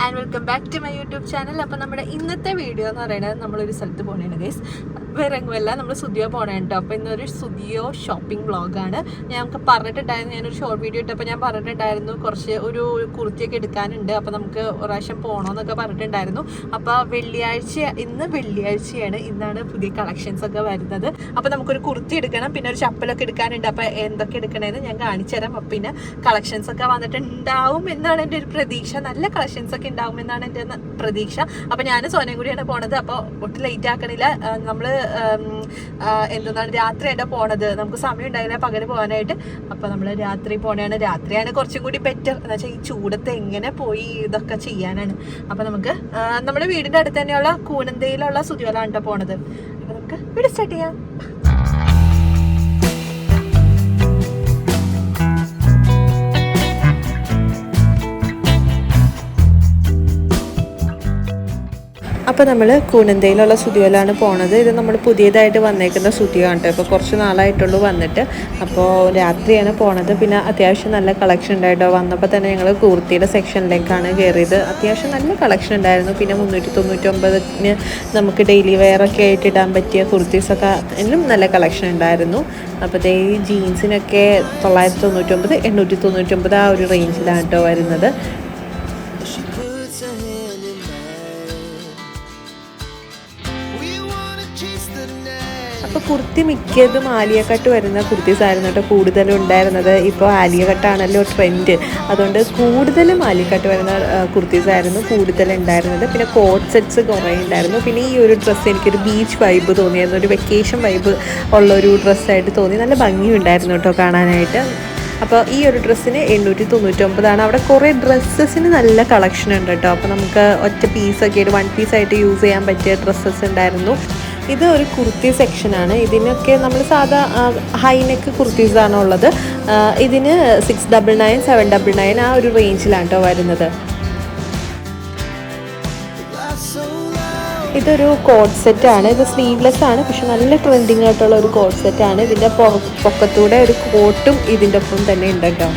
And welcome back to my YouTube channel. അപ്പോൾ നമ്മുടെ ഇന്നത്തെ വീഡിയോ എന്ന് പറയുന്നത് നമ്മളൊരു സ്ഥലത്ത് പോകണേണ് ഗൈസ്. വേറെ എങ്ങുമല്ല, നമ്മൾ സുദിയോ പോകണേ കേട്ടോ. അപ്പോൾ ഇന്നൊരു സുദിയോ ഷോപ്പിംഗ് വ്ളോഗാണ്. ഞങ്ങൾക്ക് പറഞ്ഞിട്ടുണ്ടായിരുന്നു, ഞാനൊരു ഷോർട്ട് വീഡിയോ ഇട്ടപ്പോൾ ഞാൻ പറഞ്ഞിട്ടുണ്ടായിരുന്നു കുറച്ച് ഒരു കുർത്തിയൊക്കെ എടുക്കാനുണ്ട്, അപ്പോൾ നമുക്ക് ഒരു പ്രാവശ്യം പോകണമെന്നൊക്കെ പറഞ്ഞിട്ടുണ്ടായിരുന്നു. അപ്പോൾ ഇന്ന് വെള്ളിയാഴ്ചയാണ്, ഇന്നാണ് പുതിയ കളക്ഷൻസ് ഒക്കെ വരുന്നത്. അപ്പോൾ നമുക്കൊരു കുർത്തി എടുക്കണം, പിന്നെ ഒരു ചപ്പലൊക്കെ എടുക്കാനുണ്ട്. അപ്പോൾ എന്തൊക്കെ എടുക്കണമെന്ന് ഞാൻ കാണിച്ചു തരാം. അപ്പോൾ പിന്നെ കളക്ഷൻസ് ഒക്കെ വന്നിട്ടുണ്ടാവും എന്നാണ് എൻ്റെ ഒരു പ്രതീക്ഷ. നല്ല കളക്ഷൻസ് ഒക്കെ ഉണ്ടാവും എന്നാണ് എൻ്റെ പ്രതീക്ഷ. അപ്പോൾ ഞാൻ സോനയും കൂടിയാണ് പോണത്. അപ്പോൾ ഒട്ടും ലേറ്റ് ആക്കണില്ല. നമ്മൾ എന്താണ് രാത്രിയായിട്ട് പോണത്, നമുക്ക് സമയം ഉണ്ടായില്ല പകല് പോകാനായിട്ട്. അപ്പോൾ നമ്മൾ രാത്രി പോണെയാണ്. രാത്രിയാണ് കുറച്ചും കൂടി ബെറ്റർ എന്ന് വെച്ചാൽ ഈ ചൂടത്ത് എങ്ങനെ പോയി ഇതൊക്കെ ചെയ്യാനാണ്. അപ്പോൾ നമുക്ക് നമ്മുടെ വീടിൻ്റെ അടുത്ത് തന്നെയുള്ള കൂനന്തയിലുള്ള സുദിയോലാണ് കേട്ടോ പോണത്. അപ്പോൾ നമുക്ക് വീഡിയോ സ്റ്റാർട്ട് ചെയ്യാം. അപ്പോൾ നമ്മൾ കൂനന്തയിലുള്ള സുദിയോയിലാണ് പോണത്. ഇത് നമ്മൾ പുതിയതായിട്ട് വന്നേക്കുന്ന സുദിയോ ആണ്. ഇപ്പോൾ കുറച്ച് നാളായിട്ടുള്ളൂ വന്നിട്ട്. അപ്പോൾ രാത്രിയാണ് പോണത്. പിന്നെ അത്യാവശ്യം നല്ല കളക്ഷൻ ഉണ്ടായിട്ടോ. വന്നപ്പോൾ തന്നെ ഞങ്ങൾ കുർത്തിയുടെ സെക്ഷനിലേക്കാണ് കയറിയത്. അത്യാവശ്യം നല്ല കളക്ഷൻ ഉണ്ടായിരുന്നു. പിന്നെ 399 നമുക്ക് ഡെയിലി വെയറൊക്കെ ആയിട്ട് ഇടാൻ പറ്റിയ കുർത്തീസൊക്കെ എല്ലാം നല്ല കളക്ഷൻ ഉണ്ടായിരുന്നു. അപ്പോൾ ഈ ജീൻസിനൊക്കെ 999, 899 ആ ഒരു റേഞ്ചിലാണ് കേട്ടോ വരുന്നത്. അപ്പോൾ കുർത്തി മിക്കതും ആലിയ കട്ട് വരുന്ന കുർത്തീസ് ആയിരുന്നു കേട്ടോ കൂടുതലും ഉണ്ടായിരുന്നത്. ഇപ്പോൾ ആലിയ കട്ടാണല്ലോ ട്രെൻഡ്, അതുകൊണ്ട് കൂടുതലും ആലിയ കട്ട് വരുന്ന കുർത്തീസ് ആയിരുന്നു കൂടുതലുണ്ടായിരുന്നത്. പിന്നെ കോട്ട് സെറ്റ്സ് കുറേ ഉണ്ടായിരുന്നു. പിന്നെ ഈ ഒരു ഡ്രസ്സ് എനിക്കൊരു ബീച്ച് വൈബ് തോന്നിയായിരുന്നു, ഒരു വെക്കേഷൻ വൈബ് ഉള്ളൊരു ഡ്രസ്സായിട്ട് തോന്നി. നല്ല ഭംഗിയുണ്ടായിരുന്നു കേട്ടോ കാണാനായിട്ട്. അപ്പോൾ ഈ ഒരു ഡ്രസ്സിന് 899. അവിടെ കുറേ ഡ്രസ്സസിന് നല്ല കളക്ഷൻ ഉണ്ട് കേട്ടോ. അപ്പോൾ നമുക്ക് ഒറ്റ പീസൊക്കെ ആയിട്ട് 1 പീസായിട്ട് യൂസ് ചെയ്യാൻ പറ്റിയ ഡ്രസ്സസ് ഉണ്ടായിരുന്നു. ഇത് ഒരു കുർത്തി സെക്ഷനാണ്. ഇതിനൊക്കെ നമ്മൾ സാധാ ഹൈനെക്ക് കുർത്തീസാണ് ഉള്ളത്. ഇതിന് 699, 799 ആ ഒരു റേഞ്ചിലാണ് കേട്ടോ വരുന്നത്. ഇതൊരു കോട്ട് സെറ്റാണ്. ഇത് സ്ലീവ്ലെസ് ആണ്, പക്ഷെ നല്ല ട്രെൻഡിങ് ആയിട്ടുള്ള ഒരു കോട്ട് സെറ്റാണ്. ഇതിൻ്റെ പൊക്കത്തൂടെ ഒരു കോട്ടും ഇതിൻ്റെ ഒപ്പം തന്നെ ഉണ്ട് കേട്ടോ.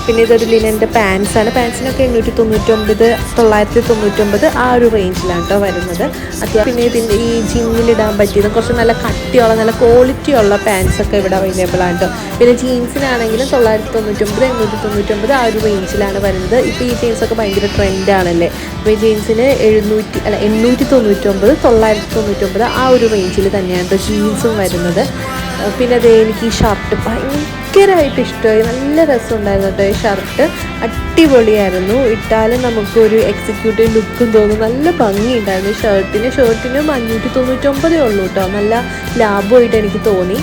പിന്നെ ഇതൊരു ലിനൻ്റെ പാൻസാണ്. പാൻസിനൊക്കെ 899, 999 ആ ഒരു റേഞ്ചിലാണ് കേട്ടോ വരുന്നത്. പിന്നെ ഇതിൻ്റെ ഈ ജിമ്മിലിടാൻ പറ്റിയത് കുറച്ച് നല്ല കട്ടിയുള്ള നല്ല ക്വാളിറ്റിയുള്ള പാൻസൊക്കെ ഇവിടെ അവൈലബിൾ ആണ് കേട്ടോ. പിന്നെ ജീൻസിനാണെങ്കിലും 999, 899 ആ ഒരു റേഞ്ചിലാണ് വരുന്നത്. ഇപ്പോൾ ഈ ജീൻസൊക്കെ ഭയങ്കര ട്രെൻഡാണല്ലേ. അപ്പോൾ ഈ ജീൻസിന് 899, 999 ആ ഒരു റേഞ്ചിൽ തന്നെയാണ് കേട്ടോ ജീൻസും വരുന്നത്. പിന്നെ അത് എനിക്ക് ഈ ഷർട്ട് ഭയങ്കരമായിട്ട് ഇഷ്ടമായി. നല്ല രസമുണ്ടായിരുന്നു കേട്ടോ ഈ ഷർട്ട്. അടിപൊളിയായിരുന്നു. ഇട്ടാലും നമുക്കൊരു എക്സിക്യൂട്ടീവ് ലുക്കും തോന്നും. നല്ല ഭംഗിയുണ്ടായിരുന്നു ഷർട്ടിന് 599 ഉള്ളൂ കേട്ടോ. നല്ല ലാഭമായിട്ട് എനിക്ക് തോന്നി.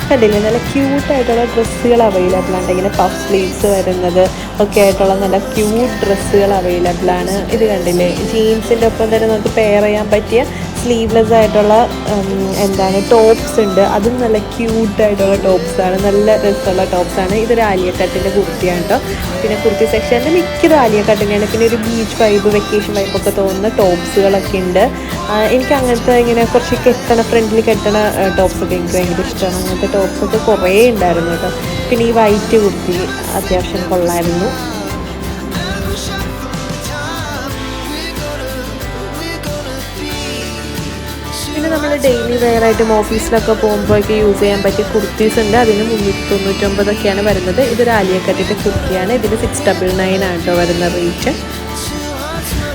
കണ്ടില്ലേ, നല്ല ക്യൂട്ടായിട്ടുള്ള ഡ്രസ്സുകൾ അവൈലബിൾ ആണ്. ഇങ്ങനെ പഫ് സ്ലീവ്സ് വരുന്നത് ഒക്കെ ആയിട്ടുള്ള നല്ല ക്യൂട്ട് ഡ്രസ്സുകൾ അവൈലബിൾ ആണ്. ഇത് കണ്ടില്ലേ, ജീൻസിൻ്റെ ഒപ്പം തന്നെ നമുക്ക് പെയർ ചെയ്യാൻ പറ്റിയ സ്ലീവ്ലെസ് ആയിട്ടുള്ള ടോപ്സ് ഉണ്ട്. അതും നല്ല ക്യൂട്ടായിട്ടുള്ള ടോപ്സാണ്, നല്ല രസമുള്ള ടോപ്സാണ്. ഇതൊരു ആലിയ കട്ടിൻ്റെ കുർത്തിയാണ് കേട്ടോ. പിന്നെ കുർത്തി സെക്ഷനിൽ മിക്കതും ആലിയ കട്ടിൻ്റെയാണ്. പിന്നെ ഒരു ബീച്ച് വൈബ്, വെക്കേഷൻ വൈബൊക്കെ തോന്നുന്ന ടോപ്സുകളൊക്കെ ഉണ്ട്. എനിക്ക് അങ്ങനത്തെ ഇങ്ങനെ കുറച്ച് ഫ്രണ്ടിൽ കെട്ടണ ടോപ്സൊക്കെ എനിക്ക് ഭയങ്കര ഇഷ്ടമാണ്. അങ്ങനത്തെ ടോപ്സൊക്കെ കുറേ ഉണ്ടായിരുന്നു കേട്ടോ. പിന്നെ ഈ വൈറ്റ് കുർത്തി അത്യാവശ്യം കൊള്ളായിരുന്നു. പിന്നെ നമ്മൾ ഡെയിലി വെയറായിട്ടും ഓഫീസിലൊക്കെ പോകുമ്പോഴൊക്കെ യൂസ് ചെയ്യാൻ പറ്റിയ കുർത്തീസ് ഉണ്ട്. അതിന് 399 വരുന്നത്. ഇതൊരു ആലിയ കട്ടിൻ്റെ കുർത്തിയാണ്. ഇതിന് 699 ആണ് കേട്ടോ വരുന്ന റേറ്റ്.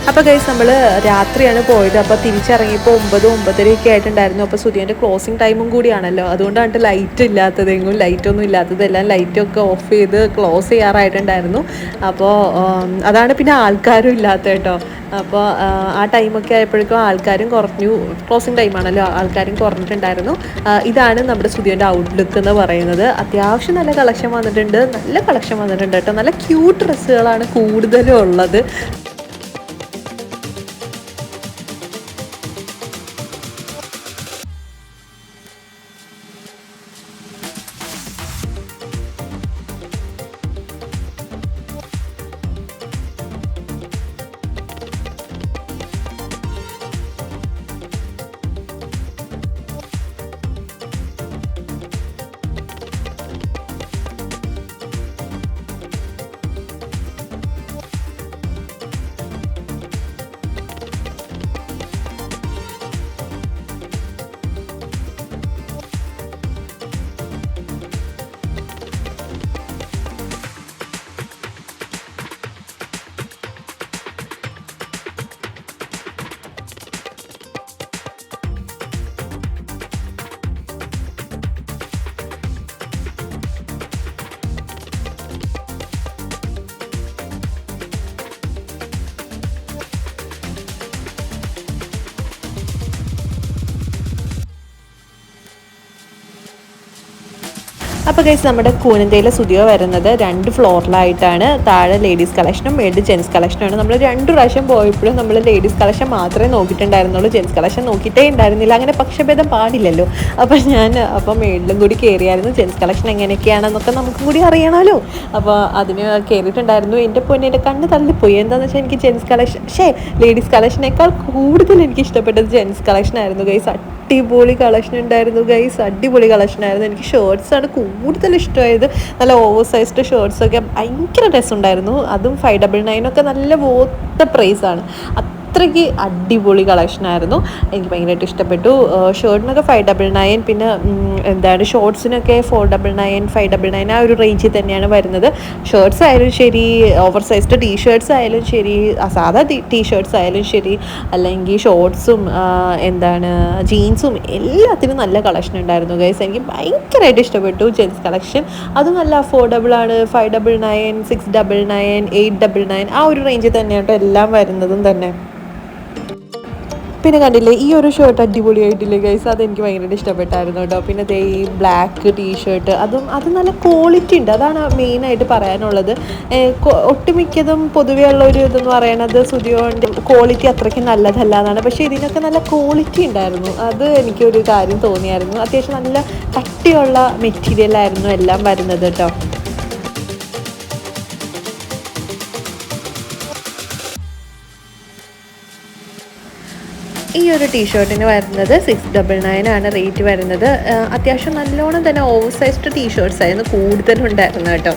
അപ്പോൾ ഗൈസ് നമ്മൾ രാത്രിയാണ് പോയത്. അപ്പോൾ തിരിച്ചിറങ്ങിയപ്പോൾ 9, 9:30 ആയിട്ടുണ്ടായിരുന്നു. അപ്പോൾ സുദിയോൻ്റെ ക്ലോസിങ് ടൈമും കൂടിയാണല്ലോ, അതുകൊണ്ടാണ് ലൈറ്റ് ഇല്ലാത്തതെങ്കിലും ലൈറ്റൊന്നും ഇല്ലാത്തതെല്ലാം ലൈറ്റൊക്കെ ഓഫ് ചെയ്ത് ക്ലോസ് ചെയ്യാറായിട്ടുണ്ടായിരുന്നു. അപ്പോൾ അതാണ് പിന്നെ ആൾക്കാരും ഇല്ലാത്ത കേട്ടോ. അപ്പോൾ ആ ടൈമൊക്കെ ആയപ്പോഴേക്കും ആൾക്കാരും കുറഞ്ഞു. ക്ലോസിങ് ടൈമാണല്ലോ, ആൾക്കാരും കുറഞ്ഞിട്ടുണ്ടായിരുന്നു. ഇതാണ് നമ്മുടെ സുദിയോൻ്റെ ഔട്ട്ലുക്ക് എന്ന് പറയുന്നത്. അത്യാവശ്യം നല്ല കളക്ഷൻ വന്നിട്ടുണ്ട് കേട്ടോ. നല്ല ക്യൂട്ട് ഡ്രസ്സുകളാണ് കൂടുതലും ഉള്ളത്. അപ്പോൾ ഗൈസ് നമ്മുടെ കൂനന്തയിലെ സ്റ്റുഡിയോ വരുന്നത് 2 ഫ്ലോറിലായിട്ടാണ്. താഴെ ലേഡീസ് കളക്ഷനും മേളിൽ ജെൻസ് കളക്ഷനുമാണ്. നമ്മൾ 2 പ്രാവശ്യം പോയപ്പോഴും നമ്മൾ ലേഡീസ് കളക്ഷൻ മാത്രമേ നോക്കിയിട്ടുണ്ടായിരുന്നുള്ളൂ, ജെൻസ് കളക്ഷൻ നോക്കിയിട്ടേ ഉണ്ടായിരുന്നില്ല. അങ്ങനെ പക്ഷഭേദം പാടില്ലല്ലോ. അപ്പോൾ മേളിലും കൂടി കയറിയായിരുന്നു. ജെൻസ് കളക്ഷൻ എങ്ങനെയൊക്കെയാണെന്നൊക്കെ നമുക്കും കൂടി അറിയണമല്ലോ. അപ്പോൾ അതിന് കയറിയിട്ടുണ്ടായിരുന്നു. എൻ്റെ പൊന്നെ എൻ്റെ കണ്ണ് തള്ളിപ്പോയി. എന്താണെന്ന് വെച്ചാൽ എനിക്ക് ജെൻസ് കളക്ഷൻ ലേഡീസ് കളക്ഷനേക്കാൾ കൂടുതൽ എനിക്ക് ഇഷ്ടപ്പെട്ടത് ജെൻസ് കളക്ഷൻ ആയിരുന്നു ഗൈസ്. അടിപൊളി കളക്ഷൻ ഉണ്ടായിരുന്നു ഗൈസ്, അടിപൊളി കളക്ഷൻ ആയിരുന്നു. എനിക്ക് ഷർട്ട്സാണ് കൂടുതൽ ഇഷ്ടമായത്. നല്ല ഓവർ സൈസ്ഡ് ഷർട്ട്സൊക്കെ ഭയങ്കര രസമുണ്ടായിരുന്നു. അതും 599 ഒക്കെ നല്ല വോത്ത പ്രൈസാണ്. അത്രയ്ക്ക് അടിപൊളി കളക്ഷനായിരുന്നു. എനിക്ക് ഭയങ്കരമായിട്ട് ഇഷ്ടപ്പെട്ടു. ഷർട്ടിനൊക്കെ 599, പിന്നെ ഷോർട്സിനൊക്കെ 499, 599 ആ ഒരു റേഞ്ചിൽ തന്നെയാണ് വരുന്നത്. ഷർട്ട്സ് ആയാലും ശരി, ഓവർ സൈസ്ഡ് ടീഷർട്ട്സ് ആയാലും ശരി, സാധാ ടീഷർട്ട്സ് ആയാലും ശരി, അല്ലെങ്കിൽ ഷോർട്ട്സും ജീൻസും എല്ലാത്തിനും നല്ല കളക്ഷൻ ഉണ്ടായിരുന്നു ഗൈസ്. എനിക്ക് ഭയങ്കരമായിട്ട് ഇഷ്ടപ്പെട്ടു ജെൻസ് കളക്ഷൻ. അതും നല്ല അഫോർഡബിൾ ആണ്. 599, 699, 899 ആ ഒരു റേഞ്ചിൽ തന്നെയാണ് എല്ലാം വരുന്നതും തന്നെ. പിന്നെ കണ്ടില്ലേ ഈ ഒരു ഷർട്ട് അടിപൊളിയായിട്ടില്ലേ ഗൈസ്, അതെനിക്ക് ഭയങ്കരമായിട്ട് ഇഷ്ടപ്പെട്ടായിരുന്നു കേട്ടോ. പിന്നെ ദേ ഈ ബ്ലാക്ക് ടീഷർട്ട്, അത് നല്ല ക്വാളിറ്റി ഉണ്ട്. അതാണ് മെയിനായിട്ട് പറയാനുള്ളത്. ഒട്ടുമിക്കതും പൊതുവേ ഉള്ള ഒരു ഇതെന്ന് പറയണത് സ്റ്റുഡിയോൻ്റെ ക്വാളിറ്റി അത്രയ്ക്ക് നല്ലതല്ല എന്നാണ്. പക്ഷേ ഇതിനൊക്കെ നല്ല ക്വാളിറ്റി ഉണ്ടായിരുന്നു. അത് എനിക്കൊരു കാര്യം തോന്നിയായിരുന്നു. അത്യാവശ്യം നല്ല കട്ടിയുള്ള മെറ്റീരിയലായിരുന്നു എല്ലാം വരുന്നത് കേട്ടോ. ഈ ഒരു ടീഷർട്ടിന് വരുന്നത് 699 ആണ് റേറ്റ് വരുന്നത്. അത്യാവശ്യം നല്ലോണം തന്നെ ഓവർ സൈസ്ഡ് ടീഷർട്ട്സ് ആയിരുന്നു കൂടുതലുണ്ടായിരുന്നു കേട്ടോ.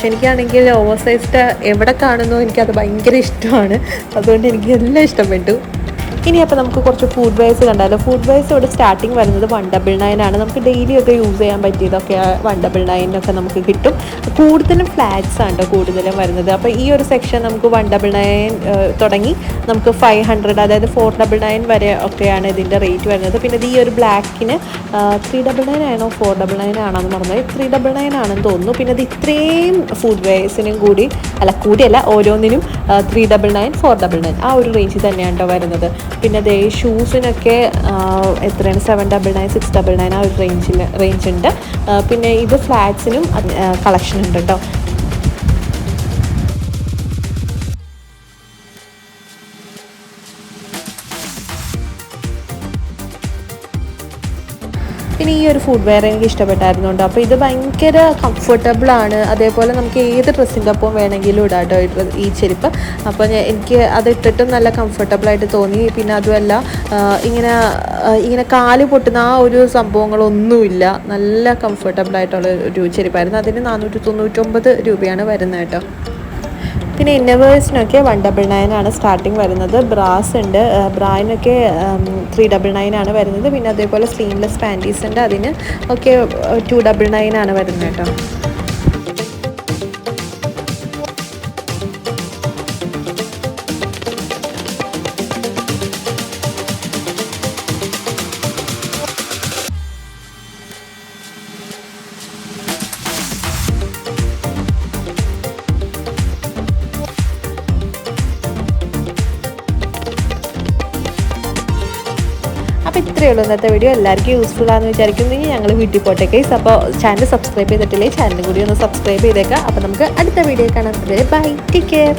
എനിക്കാണെങ്കിൽ ഓവർ സൈസ്ഡ് എവിടെ കാണുന്നോ എനിക്കത് ഭയങ്കര ഇഷ്ടമാണ്. അതുകൊണ്ട് എനിക്ക് എല്ലാം ഇഷ്ടപ്പെട്ടു. ഇനി അപ്പോൾ നമുക്ക് കുറച്ച് ഫുഡ് വെയർസ് കണ്ടാലോ. ഫുഡ് വെയർസ് ഇവിടെ സ്റ്റാർട്ടിങ് വരുന്നത് 199 ആണ്. നമുക്ക് ഡെയിലി ഒക്കെ യൂസ് ചെയ്യാൻ പറ്റിയതൊക്കെ 199 നമുക്ക് കിട്ടും. കൂടുതലും ഫ്ലാറ്റ്സ് ആണ് കൂടുതലും വരുന്നത്. അപ്പോൾ ഈ ഒരു സെക്ഷൻ നമുക്ക് 199 തുടങ്ങി നമുക്ക് 500, അതായത് 499 വരെ ഒക്കെയാണ് ഇതിൻ്റെ റേറ്റ് വരുന്നത്. പിന്നെ ഈ ഒരു ബ്ലാക്കിന് 399 ആണോ 499 ആണോ എന്ന് പറഞ്ഞാൽ 399 ആണെന്ന് തോന്നുന്നു. പിന്നെ ഇത് ഇത്രയും ഫുഡ് വെയർസിനും കൂടിയല്ല ഓരോന്നിനും 399, 499 ആ ഒരു റേഞ്ചിൽ തന്നെയാണ് കേട്ടോ വരുന്നത്. പിന്നെ അതേ ഷൂസിനൊക്കെ എത്രയാണ് 799, 699 ആ ഒരു റേഞ്ച് ഉണ്ട്. പിന്നെ ഇത് ഫ്ലാറ്റ്സിനും കളക്ഷൻ ഉണ്ട് കേട്ടോ. പിന്നെ ഈ ഒരു ഫുഡ് വെയർ എനിക്ക് ഇഷ്ടപ്പെട്ടായിരുന്നുണ്ട്. അപ്പോൾ ഇത് ഭയങ്കര കംഫർട്ടബിളാണ്. അതേപോലെ നമുക്ക് ഏത് ഡ്രസ്സിൻ്റെ ഒപ്പം വേണമെങ്കിലും ഇടാം കേട്ടോ ഈ ചെരുപ്പ്. അപ്പോൾ എനിക്ക് അതിട്ടിട്ടും നല്ല കംഫർട്ടബിളായിട്ട് തോന്നി. പിന്നെ അതുമല്ല ഇങ്ങനെ കാല് പൊട്ടുന്ന ആ ഒരു സംഭവങ്ങളൊന്നുമില്ല. നല്ല കംഫർട്ടബിളായിട്ടുള്ള ഒരു ചെരുപ്പായിരുന്നു. അതിന് 499 രൂപയാണ് വരുന്നത് കേട്ടോ. പിന്നെ ഇന്നവേഴ്സിനൊക്കെ 199 ആണ് സ്റ്റാർട്ടിങ് വരുന്നത്. ബ്രാസ് ഉണ്ട്, ബ്രായിനൊക്കെ 399 ആണ് വരുന്നത്. പിന്നെ അതേപോലെ സ്ലീവ്ലെസ് പാൻറ്റീസ് ഉണ്ട്, അതിന് ഒക്കെ 299 ആണ് വരുന്നത് കേട്ടോ. അപ്പോൾ ഇത്രയേ ഉള്ളൂ ഇന്നത്തെ വീഡിയോ. എല്ലാവർക്കും യൂസ്ഫുൾ ആണെന്ന് വിചാരിക്കുന്നെങ്കിൽ ഞങ്ങൾ വീട്ടിൽ പോട്ടെ ഗൈസ്. അപ്പോൾ ചാനൽ സബ്സ്ക്രൈബ് ചെയ്തിട്ടില്ലേ, ചാനൽ കൂടി ഒന്ന് സബ്സ്ക്രൈബ് ചെയ്തേക്കാം. അപ്പോൾ നമുക്ക് അടുത്ത വീഡിയോ കാണാം. Bye, take care.